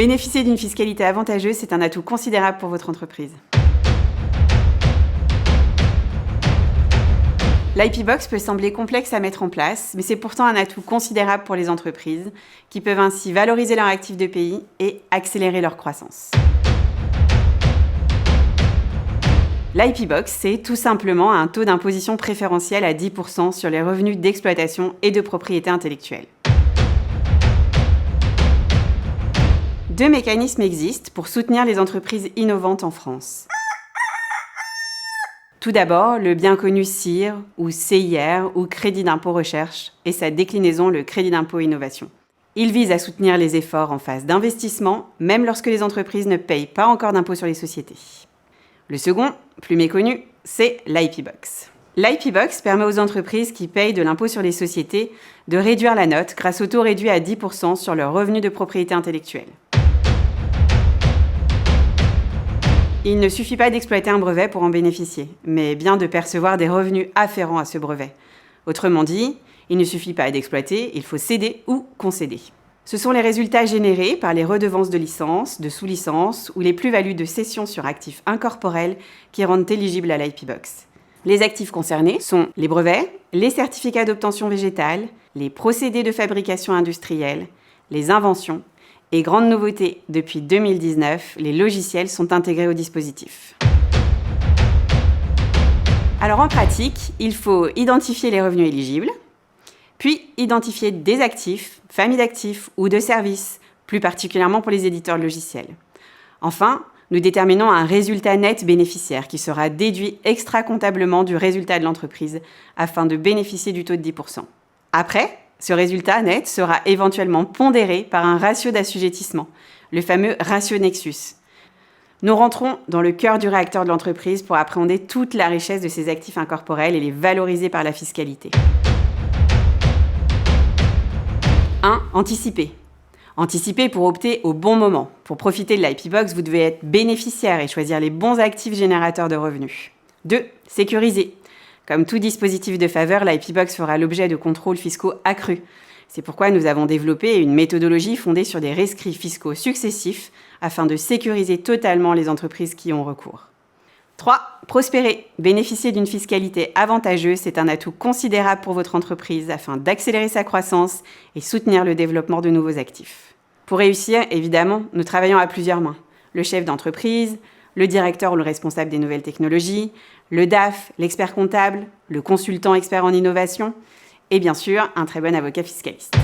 Bénéficier d'une fiscalité avantageuse, c'est un atout considérable pour votre entreprise. L'IP Box peut sembler complexe à mettre en place, mais c'est pourtant un atout considérable pour les entreprises qui peuvent ainsi valoriser leur actif de pays et accélérer leur croissance. L'IP Box, c'est tout simplement un taux d'imposition préférentiel à 10% sur les revenus d'exploitation et de propriété intellectuelle. Deux mécanismes existent pour soutenir les entreprises innovantes en France. Tout d'abord, le bien connu CIR ou CIR ou Crédit d'impôt recherche et sa déclinaison, le Crédit d'impôt innovation. Il vise à soutenir les efforts en phase d'investissement, même lorsque les entreprises ne payent pas encore d'impôt sur les sociétés. Le second, plus méconnu, c'est l'IP Box. L'IP Box permet aux entreprises qui payent de l'impôt sur les sociétés de réduire la note grâce au taux réduit à 10% sur leurs revenus de propriété intellectuelle. Il ne suffit pas d'exploiter un brevet pour en bénéficier, mais bien de percevoir des revenus afférents à ce brevet. Autrement dit, il ne suffit pas d'exploiter, il faut céder ou concéder. Ce sont les résultats générés par les redevances de licence, de sous-licence ou les plus-values de cession sur actifs incorporels qui rendent éligibles à l'IP Box. Les actifs concernés sont les brevets, les certificats d'obtention végétale, les procédés de fabrication industrielle, les inventions, et grande nouveauté, depuis 2019, les logiciels sont intégrés au dispositif. Alors en pratique, il faut identifier les revenus éligibles, puis identifier des actifs, familles d'actifs ou de services, plus particulièrement pour les éditeurs de logiciels. Enfin, nous déterminons un résultat net bénéficiaire qui sera déduit extra-comptablement du résultat de l'entreprise afin de bénéficier du taux de 10%. Après, ce résultat net sera éventuellement pondéré par un ratio d'assujettissement, le fameux ratio Nexus. Nous rentrons dans le cœur du réacteur de l'entreprise pour appréhender toute la richesse de ses actifs incorporels et les valoriser par la fiscalité. 1. Anticiper. Anticiper pour opter au bon moment. Pour profiter de l'IP Box, vous devez être bénéficiaire et choisir les bons actifs générateurs de revenus. 2. Sécuriser. Comme tout dispositif de faveur, l'IP Box fera l'objet de contrôles fiscaux accrus. C'est pourquoi nous avons développé une méthodologie fondée sur des rescrits fiscaux successifs afin de sécuriser totalement les entreprises qui y ont recours. 3. Prospérer. Bénéficier d'une fiscalité avantageuse, c'est un atout considérable pour votre entreprise afin d'accélérer sa croissance et soutenir le développement de nouveaux actifs. Pour réussir, évidemment, nous travaillons à plusieurs mains. Le chef d'entreprise, le directeur ou le responsable des nouvelles technologies, le DAF, l'expert comptable, le consultant expert en innovation et bien sûr un très bon avocat fiscaliste.